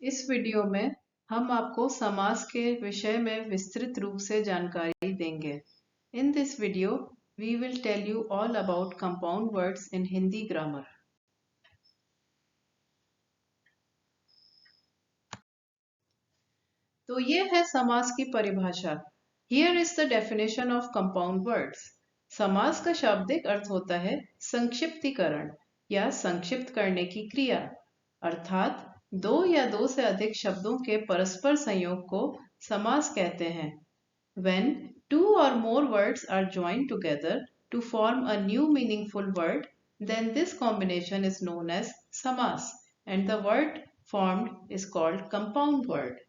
इस वीडियो में हम आपको समास के विषय में विस्तृत रूप से जानकारी देंगे। In this video, we will tell you all about compound words in Hindi grammar. तो ये है समास की परिभाषा। Here is the definition of compound words. समास का शाब्दिक अर्थ होता है संक्षिप्तीकरण या संक्षिप्त करने की क्रिया, अर्थात दो या दो से अधिक शब्दों के परस्पर संयोग को समास कहते हैं। When two or more words are joined together to form a new meaningful word, then this combination is known as samas, and the word formed is called compound word.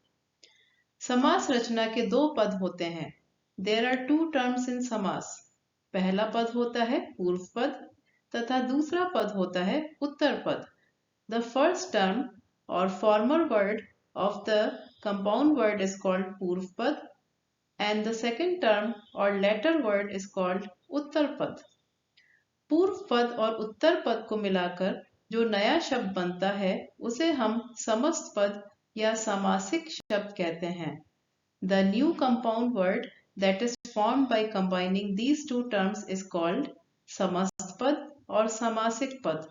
समास रचना के दो पद होते हैं। There are two terms in समास. पहला पद होता है पूर्व पद तथा दूसरा पद होता है उत्तर पद. The first term or former word of the compound word is called पूर्व पद and the second term or latter word is called उत्तर पद. पूर्व पद और उत्तर पद को मिलाकर जो नया शब्द बनता है उसे हम समस्त पद या सामासिक शब्द कहते हैं. The new compound word that is formed by combining these two terms is called समस्त पद और सामासिक पद.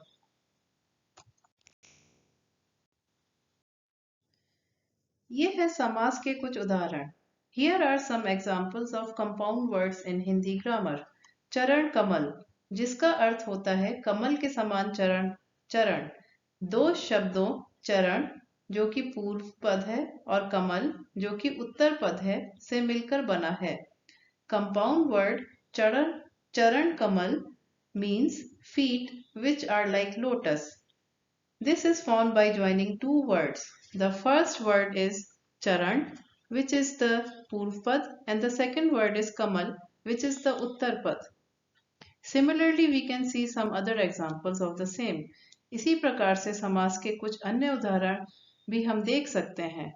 ये है समास के कुछ उदाहरण. Here are some examples of compound words in Hindi grammar. चरण कमल, जिसका अर्थ होता है कमल के समान चरण. चरण दो शब्दों चरण जो कि पूर्व पद है और कमल जो कि उत्तर पद है से मिलकर बना है. Compound word चरण कमल means feet which are like lotus. This is formed by joining two words. The first word is charan, which is the purv pad, and the second word is kamal, which is the uttar pad. Similarly, we can see some other examples of the same. इसी प्रकार से समास के कुछ अन्य उदाहरण भी हम देख सकते हैं.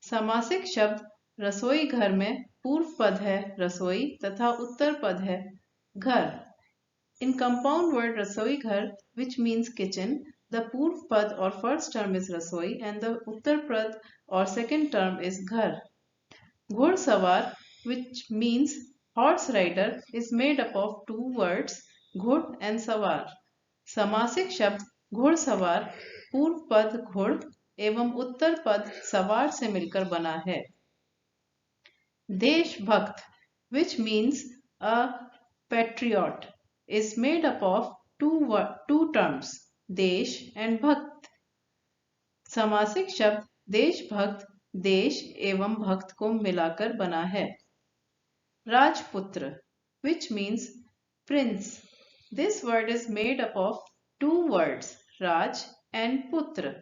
समासिक शब्द रसोई घर में पूर्व पद है रसोई तथा उत्तर पद है घर. In compound word रसोई घर, which means kitchen, the पूर्व पद or first term is rasoi and the उत्तर पद or second term is ghar. घुड़सवार, which means horse rider, is made up of two words घुड़ and सवार. समासिक शब्द घुड़सवार पूर्व पद घुड़ एवं उत्तर पद सवार से मिलकर बना है. देशभक्त, which means a patriot, is made up of two terms देश and भक्त. समासिक शब्द देशभक्त देश एवं भक्त को मिलाकर बना है. राजपुत्र, which means prince. This word is made up of two words raj and putra.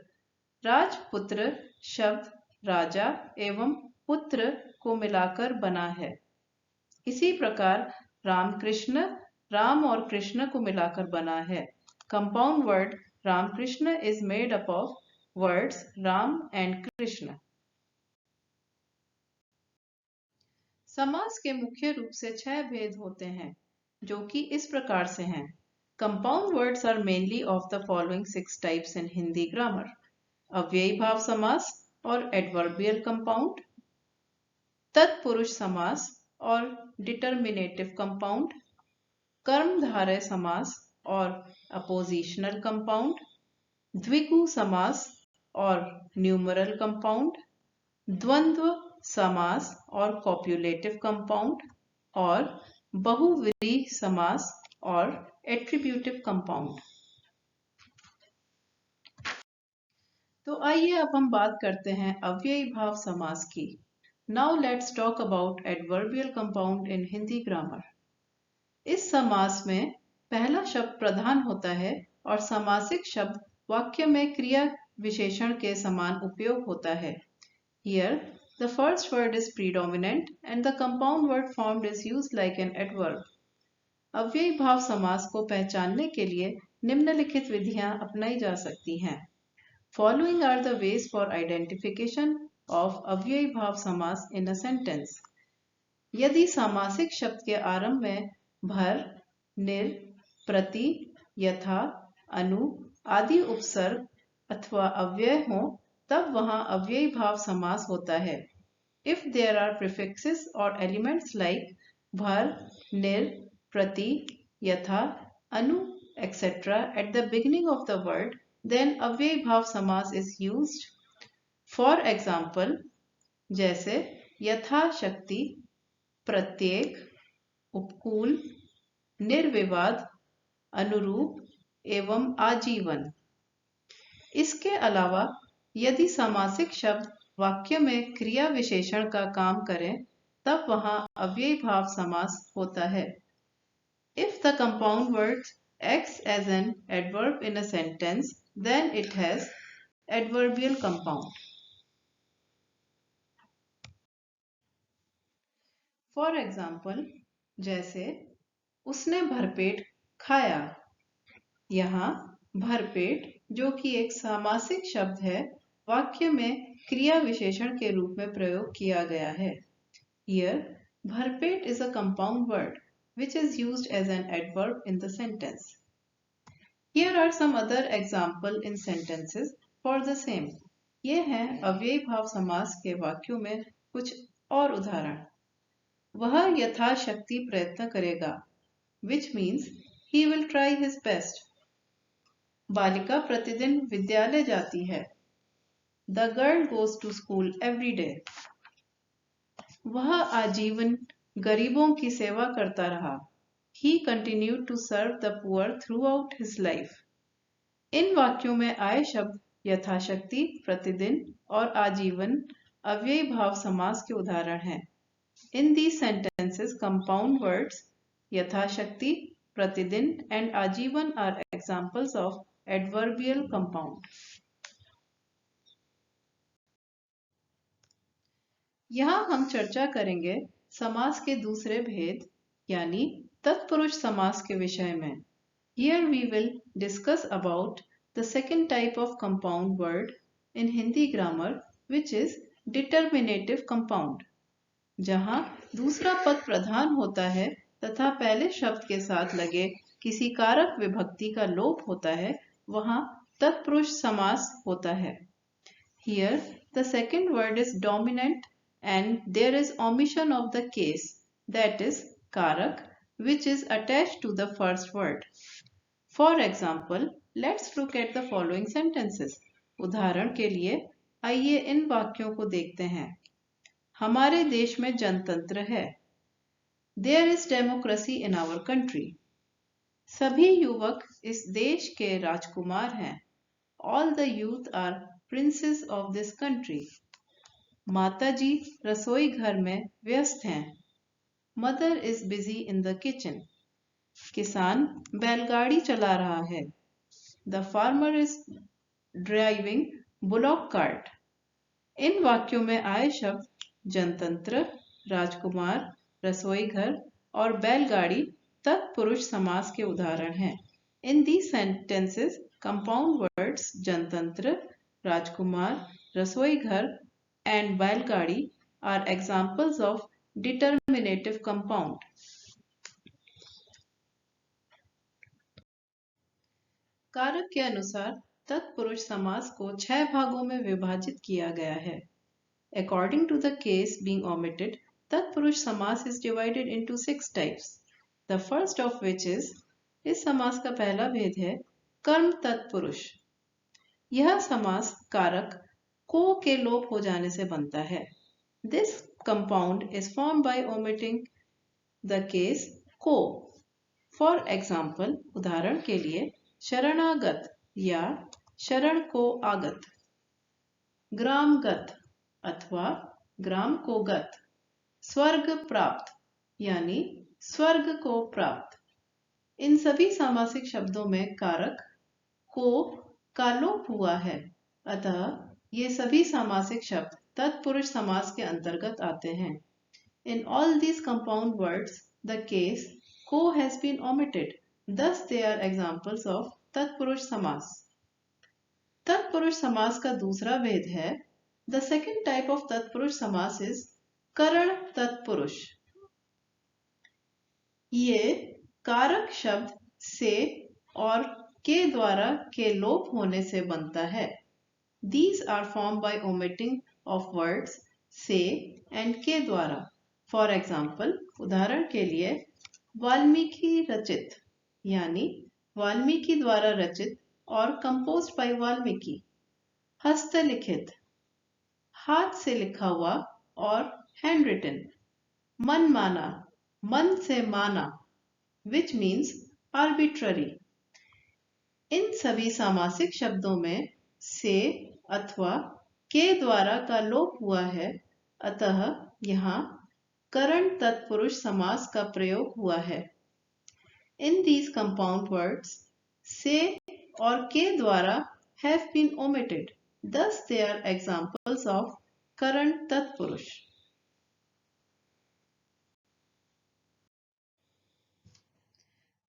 राजपुत्र शब्द राजा एवं पुत्र को मिलाकर बना है. इसी प्रकार रामकृष्ण राम और कृष्ण को मिलाकर बना है. Compound word Ramkrishna is made up of words Ram and Krishna. समास के मुख्य रूप से 6 भेद होते हैं जो कि इस प्रकार से हैं. Compound words are mainly of the following 6 types in Hindi grammar. अव्ययी भाव समास और adverbial compound, तत्पुरुष समास और determinative compound, कर्मधारय समास और अपोजिशनल कंपाउंड, द्विगु समास और न्यूमरल कंपाउंड, द्वंद्व समास और कॉप्युलेटिव कंपाउंड और बहुव्रीहि समास और एट्रीब्यूटिव कंपाउंड. तो आइए अब हम बात करते हैं अव्ययी भाव समास की. Now let's talk about adverbial compound in Hindi grammar. इस समास में पहला शब्द प्रधान होता है और समासिक शब्द वाक्य में क्रिया विशेषण के समान उपयोग होता है. Here, the first word is predominant and the compound word formed is used like an adverb. अव्ययी भाव समास को पहचानने के लिए निम्नलिखित विधियां अपनाई जा सकती हैं. Following are the ways for identification of अव्ययी भाव समास in a sentence. यदि सामासिक शब्द के आरंभ में भर, निर, प्रति, यथा, अनु आदि उपसर्ग अथवा अव्यय हो तब वहां अव्ययी भाव समास होता है। If there are prefixes or elements like bhar, nir, prati, yatha, anu, etc. at the beginning of the word, then avyay bhav samas is used. For example, जैसे यथा शक्ति, प्रत्येक, उपकूल, निर्विवाद, अनुरूप एवं आजीवन। इसके अलावा यदि समासिक शब्द वाक्य में क्रिया विशेषण का काम करें तब वहां अव्ययी भाव समास होता है। If the compound word acts as an adverb in a sentence, then it has adverbial compound. For example, जैसे उसने भरपेट खाया। यहाँ भरपेट जो कि एक सामासिक शब्द है वाक्य में क्रिया विशेषण के रूप में प्रयोग किया गया है। Here, भरपेट is a compound word which is used as an adverb in the sentence. Here are some other example in sentences for the same. ये हैं अव्ययी भाव समास के वाक्यों में कुछ और उदाहरण। वह यथाशक्ति प्रयत्न करेगा, which means he will try his best. बालिका प्रतिदिन विद्यालय जाती है। The girl goes to school every day. वह आजीवन गरीबों की सेवा करता रहा। He continued to serve the poor throughout his life. इन वाक्यों में आए शब्द यथाशक्ति, प्रतिदिन और आजीवन अव्ययी भाव समास के उदाहरण हैं। In these sentences, compound words यथाशक्ति, प्रतिदिन and आजीवन are examples of adverbial compound. यहाँ हम चर्चा करेंगे समास के दूसरे भेद यानी तत्पुरुष समास के विषय में। Here we will discuss about the second type of compound word in Hindi grammar, which is determinative compound. जहाँ दूसरा पद प्रधान होता है तथा पहले शब्द के साथ लगे किसी कारक विभक्ति का लोप होता है, वहाँ तत्पुरुष समास होता है। Here the second word is dominant and there is omission of the case, that is karak, which is attached to the first word. For example, let's look at the following sentences. उदाहरण के लिए आइए इन वाक्यों को देखते हैं। हमारे देश में जनतंत्र है। There is democracy in our country. सभी युवक इस देश के राजकुमार हैं। All the youth are princes of this country. माताजी रसोई घर में व्यस्त हैं। Mother is busy in the kitchen. किसान बैलगाड़ी चला रहा है। The farmer is driving bullock cart. इन वाक्यों में आए शब्द जनतंत्र, राजकुमार, रसोई घर और बैलगाड़ी तत्पुरुष समास के उदाहरण हैं। In these sentences, compound words जनतंत्र, राजकुमार, रसोई घर and बैलगाड़ी are examples of determinative compound. कारक के अनुसार तत्पुरुष समास को 6 भागों में विभाजित किया गया है। According to the case being omitted, तत्पुरुष समास is divided into 6 types. The first of which is, इस समास का पहला भेद है कर्म तत्पुरुष। यह समास कारक को के लोप हो जाने से बनता है। This compound is formed by omitting the case को। For example, उदाहरण के लिए शरणागत या शरण को आगत, ग्रामगत अथवा ग्राम को गत, स्वर्ग प्राप्त यानी स्वर्ग को प्राप्त। इन सभी सामासिक शब्दों में कारक को का लोप हुआ है, अतः ये सभी सामासिक शब्द तत्पुरुष समास के अंतर्गत आते हैं। In all these compound words, the case को has been omitted. Thus, they are examples of तत्पुरुष समास। तत्पुरुष समास का दूसरा भेद है The second type of तत्पुरुष समास is करण तत्पुरुष। ये कारक शब्द से और के द्वारा के लोप होने से बनता है। These are formed by omitting of words से and के द्वारा. For example, उदाहरण के लिए वाल्मीकि रचित यानी वाल्मीकि द्वारा रचित और composed by वाल्मीकि. हस्तलिखित हाथ से लिखा हुआ और handwritten. मनमाना मन से माना which means arbitrary. इन सभी सामासिक शब्दों में से अथवा के द्वारा का लोप हुआ है, अतः यहाँ करण तत्पुरुष समास का प्रयोग हुआ है. In these compound words, से और के द्वारा have been omitted. Thus they are examples of करण तत्पुरुष.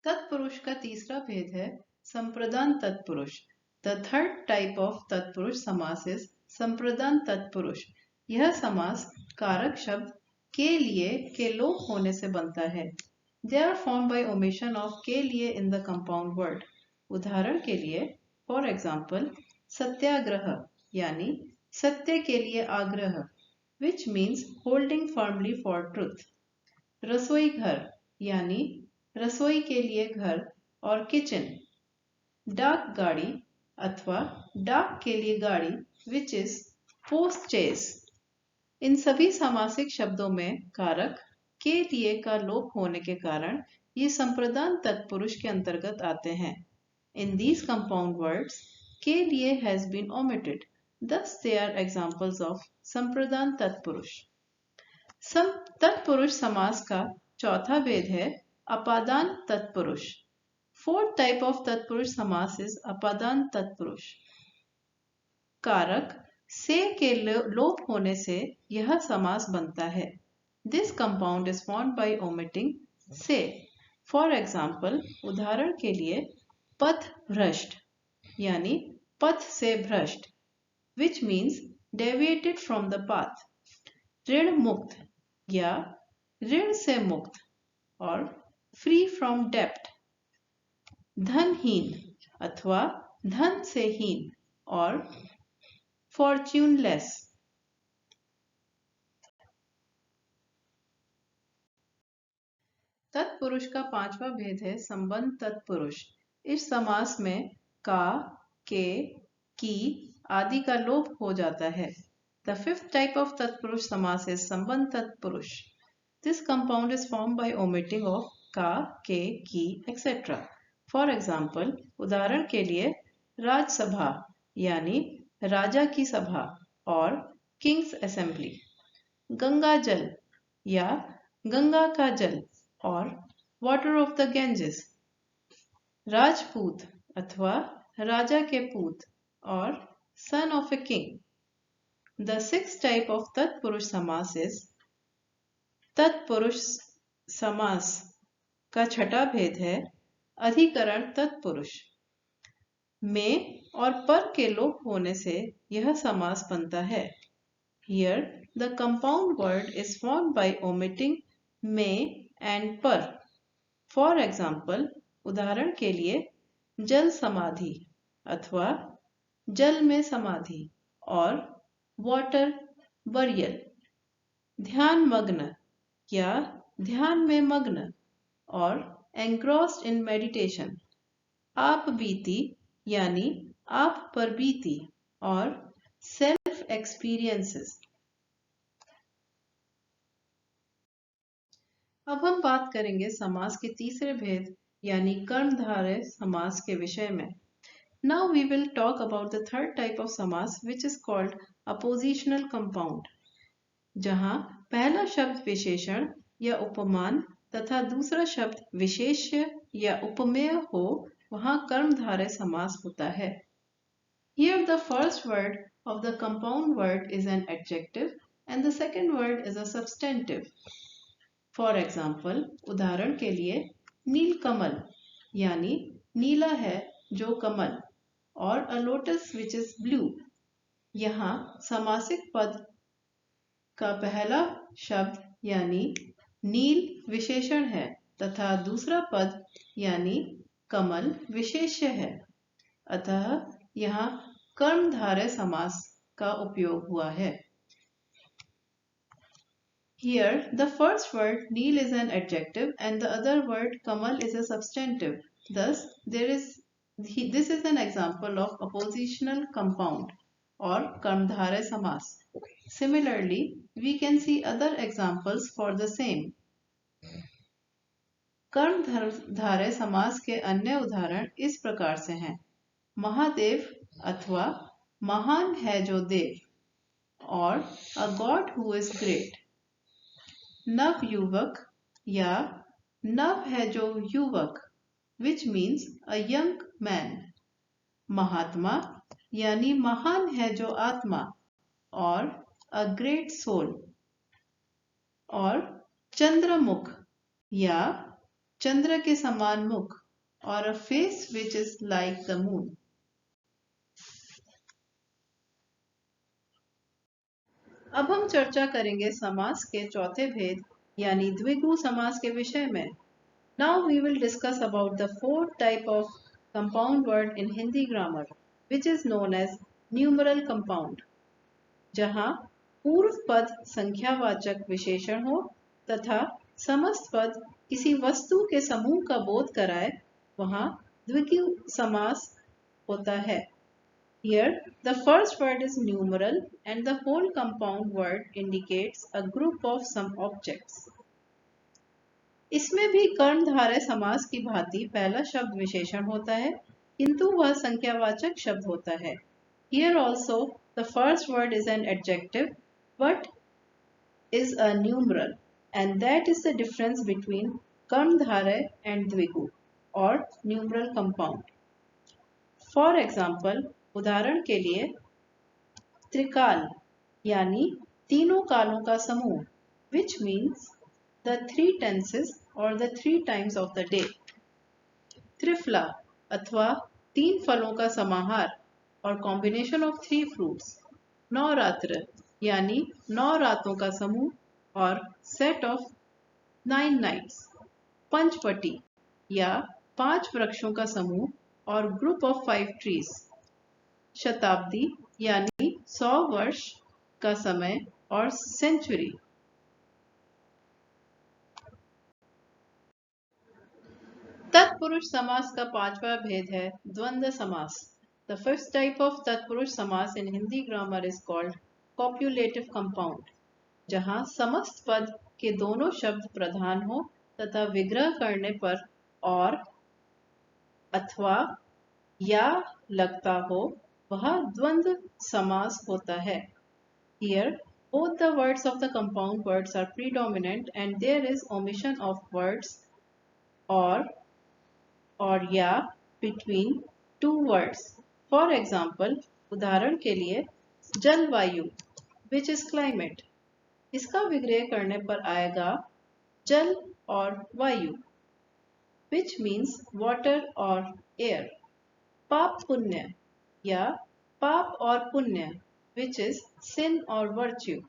तत्पुरुष का तीसरा भेद है संप्रदान तत्पुरुष. The third type of तत्पुरुष समास is संप्रदान तत्पुरुष. यह समास कारक शब्द के लिए के लोप होने से बनता है. They are formed by omission of के लिए in the compound word. उदाहरण के लिए for example सत्याग्रह यानी सत्य के लिए आग्रह which means holding firmly for truth. रसोई घर यानी रसोई के लिए घर और किचन. डाक गाड़ी अथवा डाक के लिए गाड़ी which is post chaise. इन सभी सामासिक शब्दों में कारक के लिए का लोप होने के कारण ये संप्रदान तत्पुरुष के अंतर्गत आते हैं. In these compound words, के लिए has been omitted. Thus they are examples of संप्रदान तत्पुरुष. तत्पुरुष समास का चौथा भेद है अपादान तत्पुरुष. Fourth type of तत्पुरुष समास is अपादान तत्पुरुष. कारक से के लोप होने से यह समास बनता है. This compound is formed by omitting से. For example, उदाहरण के लिए पथ भ्रष्ट यानी पथ से भ्रष्ट which means deviated from the path. ऋण मुक्त या ऋण से मुक्त और free from debt. धनहीन अथवा धन से हीन और fortuneless. तत्पुरुष का पांचवा भेद है संबंध तत्पुरुष. इस समास में का, के, की आदि का लोप हो जाता है. The fifth type of तत्पुरुष समास is संबंध तत्पुरुष. This compound is formed by omitting of का, के, की, etc. For example, उदाहरण के लिए राजसभा यानी राजा की सभा और किंग्स असेंबली. गंगा जल या गंगा का जल और water of the Ganges. Rajput अथवा राजा के पूत और son of a king. The sixth type of तत्पुरुष समास is तत्पुरुष समास का छठा भेद है अधिकरण तत्पुरुष. में और पर के लोप होने से यह समास बनता है. Here the compound word is formed by omitting में and पर. For example, उदाहरण के लिए जल समाधि अथवा जल में समाधि और वाटर बरियल. ध्यान मग्न या ध्यान में मग्न और engrossed in meditation. आप बीती यानी आप पर बीती और self experiences. अब हम बात करेंगे समास के तीसरे भेद यानी कर्मधारय समास के विषय में. Now we will talk about the third type of समास which is called appositional compound. जहां पहला शब्द विशेषण या उपमान तथा दूसरा शब्द विशेष्य या उपमेय हो, वहां कर्मधारय समास होता है. Here the first word of the compound word is an adjective and the second word is a substantive. For example, उदाहरण के लिए नीलकमल यानी नीला है जो कमल और a lotus which is blue. यहाँ समासिक पद का पहला शब्द यानी नील विशेषण है तथा दूसरा पद यानी कमल विशेष्य है. अतः यहाँ कर्मधारय समास का उपयोग हुआ है। Here, the first word Neel is an adjective and the other word Kamal is a substantive. Thus, this is an example of oppositional compound or Karmdharya Samas. Similarly, we can see other examples for the same. कर्मधारय समास के अन्य उदाहरण इस प्रकार से हैं। महादेव अथवा महान है जो देव और a god who is great। नवयुवक या नव है जो युवक which means a young man। महात्मा यानी महान है जो आत्मा और a great soul। और चंद्रमुख या चंद्र के समान मुख और a face which is like the moon। अब हम चर्चा करेंगे समास के चौथे भेद यानी द्विगु समास के विषय में। Now we will discuss about the fourth type of compound word in Hindi grammar, which is known as numeral compound, जहाँ पूर्व पद संख्यावाचक विशेषण हो तथा समस्त पद किसी वस्तु के समूह का बोध कराए, वहाँ द्विगु समास होता है। Here, the first word is numeral and the whole compound word indicates a group of some objects. इसमें भी कर्मधारय समास की भांति पहला शब्द विशेषण होता है, किंतु वह संख्यावाचक शब्द होता है। Here also, the first word is an adjective, but is a numeral, and that is the difference between कर्मधारय and द्विगु or numeral compound. For example, उदाहरण के लिए त्रिकाल यानी तीनों कालों का समूह which means the 3 tenses or the 3 times of the day। Triphala अथवा 3 फलों का समाहार और combination of 3 fruits। नवरात्र यानी 9 रातों का समूह और set of 9 nights। पंचवटी या 5 वृक्षों का समूह और group of 5 trees। शताब्दी यानी 100 वर्ष का समय और सेंचुरी। तत्पुरुष समास का पांचवा भेद है द्वंद्व समास। The fifth type of तत्पुरुष समास in Hindi grammar is called copulative compound, जहां समस्त पद के दोनों शब्द प्रधान हो तथा विग्रह करने पर और अथवा या लगता हो, वह द्वंद्व समास होता है। Here, both the words of the compound words are predominant and there is omission of words or या between two words. For example, उदाहरण के लिए जलवायु which is climate, इसका विग्रह करने पर आएगा जल और वायु which means water or air। पाप पुण्य या पाप और पुण्य which is sin or virtue।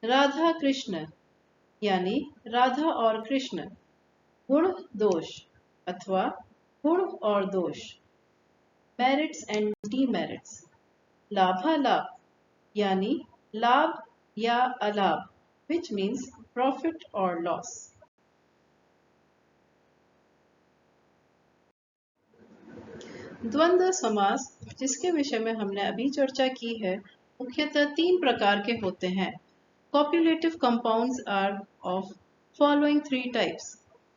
Radha Krishna यानी राधा और कृष्ण। गुण दोष अथवा गुण और दोष। merits and demerits। लाभालाभ यानी लाभ या अलाभ which means profit or loss। द्वंद्व समास जिसके विषय में हमने अभी चर्चा की है, मुख्यतः 3 प्रकार के होते हैं। Copulative compounds are of following 3 types।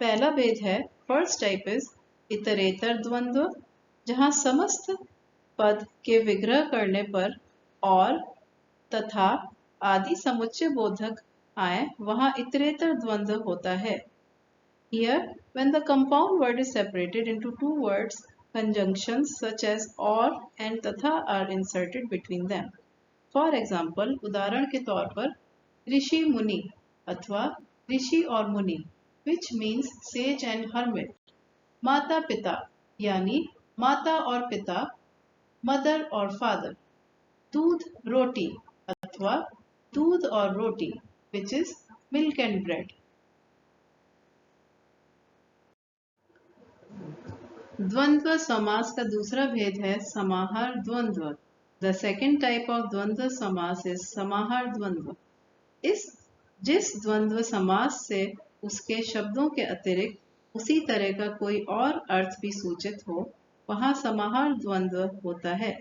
पहला भेद है first type is इतरेतर द्वंद्व, जहां समस्त पद के विग्रह करने पर और तथा आदि समुच्चय बोधक आए, वहां इतरेतर द्वंद्व होता है। Here, when the compound word is separated into 2 words, conjunctions such as or and तथा are inserted between them। For example, उदाहरण के तौर पर ऋषि मुनि अथवा ऋषि और मुनि which means sage and hermit। माता पिता यानी माता और पिता mother और father। दूध रोटी अथवा दूध और रोटी which is milk and bread। द्वंद्व समास का दूसरा भेद है समाहार द्वंद्व। द सेकेंड टाइप ऑफ द्वंद्व समास इज समाहार द्वंद्व। जिस द्वंद्व समास से उसके शब्दों के अतिरिक्त उसी तरह का कोई और अर्थ भी सूचित हो, वहाँ समाहार द्वंद्व होता है।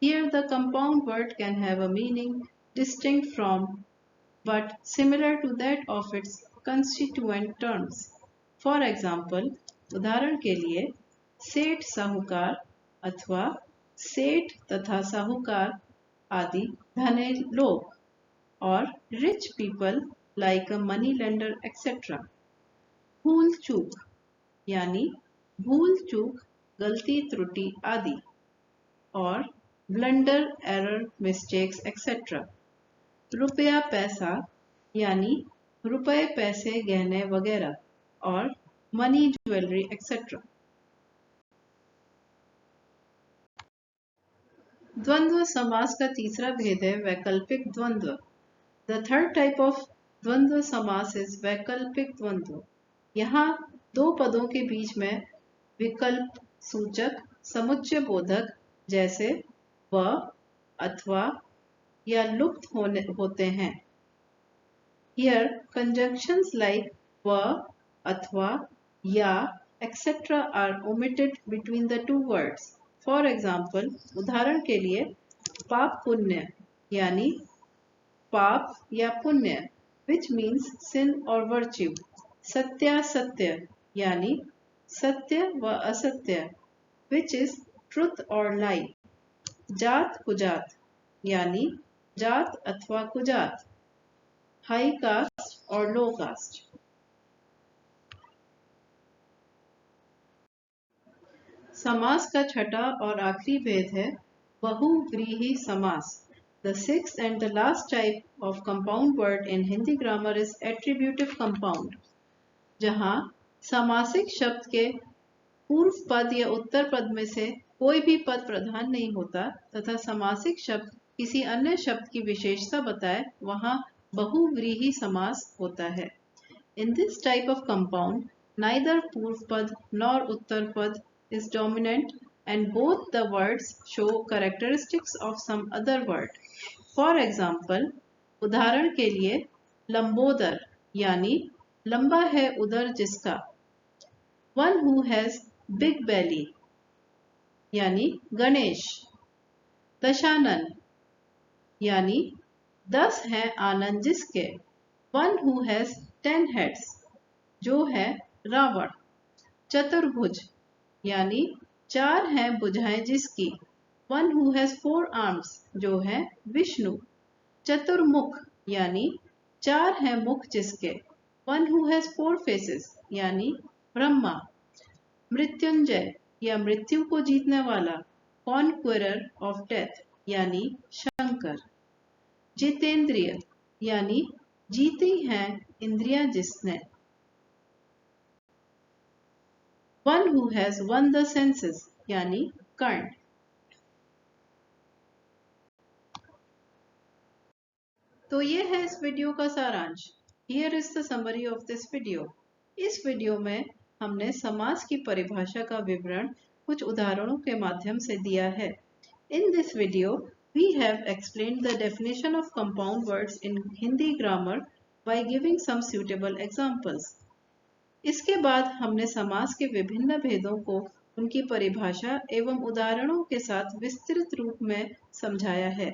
Here the compound word can have a meaning distinct from but similar to that of its constituent terms. For example, उदाहरण के लिए सेठ साहूकार अथवा सेठ तथा साहूकार आदि धनी लोग और rich people like a money lender etc. भूल चूक यानी भूल चूक गलती त्रुटि आदि और ब्लंडर एरर मिस्टेक्स एक्सेट्रा। रुपया पैसा यानी रुपए पैसे गहने वगैरह और मनी ज्वेलरी एक्सेट्रा। द्वंद्व समास का तीसरा भेद है वैकल्पिक द्वंद्व। द थर्ड टाइप ऑफ द्वंद्व समास इज वैकल्पिक द्वंद्व। यहाँ दो पदों के बीच में विकल्प सूचक समुच्चय बोधक जैसे व अथवा या लुप्त होते हैं। Here conjunctions like व अथवा या etc. are omitted between the two words. For example, उदाहरण के लिए पाप पुण्य यानी पाप या पुण्य which means sin or virtue. सत्यासत्य यानी सत्य व असत्य which is truth or lie. जात कुजात यानी जात अथवा कुजात, हाई कास्ट और लो कास्ट। समास का छठा और आखिरी भेद है बहुव्रीहि समास। The sixth and the last type of compound word in Hindi grammar is attributive compound, जहाँ समासिक शब्द के पूर्व पद या उत्तर पद में से कोई भी पद प्रधान नहीं होता तथा समासिक शब्द किसी अन्य शब्द की विशेषता बताए, वहाँ बहुव्रीहि समास होता है। In this type of compound, neither पूर्व पद nor उत्तर पद is dominant and both the words show characteristics of some other word. For example, उदाहरण के लिए लंबोदर यानी लंबा है उदर जिसका, one who has big belly यानी गणेश, दशानन यानी 10 हैं आनंद जिसके, one who has 10 heads जो है रावण, चतुर्भुज यानी 4 हैं भुजाएं जिसकी, one who has 4 arms जो है विष्णु, चतुर्मुख यानी 4 हैं मुख जिसके, one who has 4 faces यानी ब्रह्मा, मृत्युंजय या मृत्यु को जीतने वाला, कॉन्क्वेरर ऑफ डेथ यानी शंकर, जितेंद्रिय यानी जीती हैं इंद्रियां जिसने, one who has one the senses यानी कर्ण। तो ये है इस वीडियो का सारांश। Here is the summary of this video. इस वीडियो में हमने समास की परिभाषा का विवरण कुछ उदाहरणों के माध्यम से दिया है। In this video, we have explained the definition of compound words in Hindi grammar by giving some suitable examples. इसके बाद हमने समास के विभिन्न भेदों को उनकी परिभाषा एवं उदाहरणों के साथ विस्तृत रूप में समझाया है।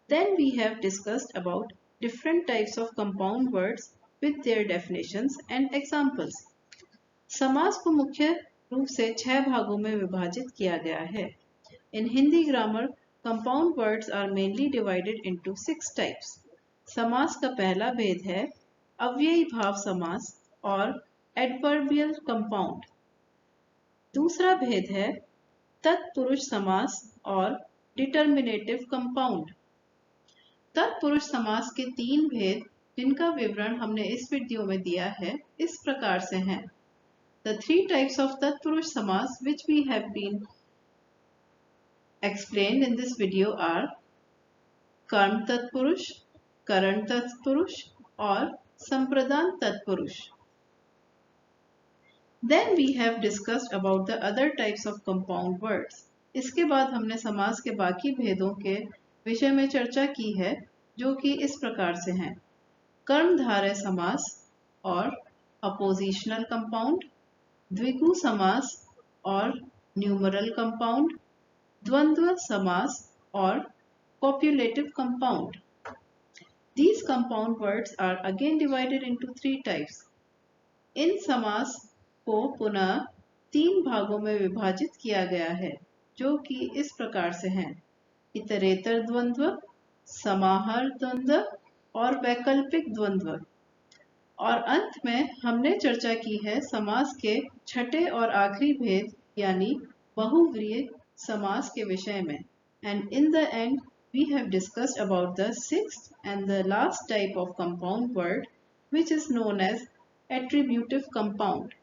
Then we have discussed about different types of compound words with their definitions and examples. समास को मुख्य रूप से 6 भागों में विभाजित किया गया है। In Hindi grammar, compound words are mainly divided into 6 types. समास का पहला भेद है अव्ययी भाव समास और adverbial compound. दूसरा भेद है तत्पुरुष समास और determinative compound. तत्पुरुष समास के 3 भेद जिनका विवरण हमने इस वीडियो में दिया है इस प्रकार से हैं। The 3 types of Tatpurush Samas which we have been explained in this video are Karm Tatpurush, Karan Tatpurush और Sampradhan Tatpurush. Then we have discussed about the other types of compound words. इसके बाद हमने समास के बाकी भेदों के विषय में चर्चा की है, जो कि इस प्रकार से हैं: कर्मधारय समास और अपोजिशनल कंपाउंड, द्विगु समास और न्यूमरल कंपाउंड, द्वंद्व समास और copulative compound. These compound words are again divided into three types. इन समास को पुनः तीन भागों में विभाजित किया गया है, जो कि इस प्रकार से हैं: इतरेतर द्वंद्व, समाहार द्वंद्व और वैकल्पिक द्वंद्व. और अंत में हमने चर्चा की है समास के छठे और आखिरी भेद यानी बहुव्रीहि समास के विषय में. And in the end we have discussed about the sixth and the last type of compound word, which is known as attributive compound.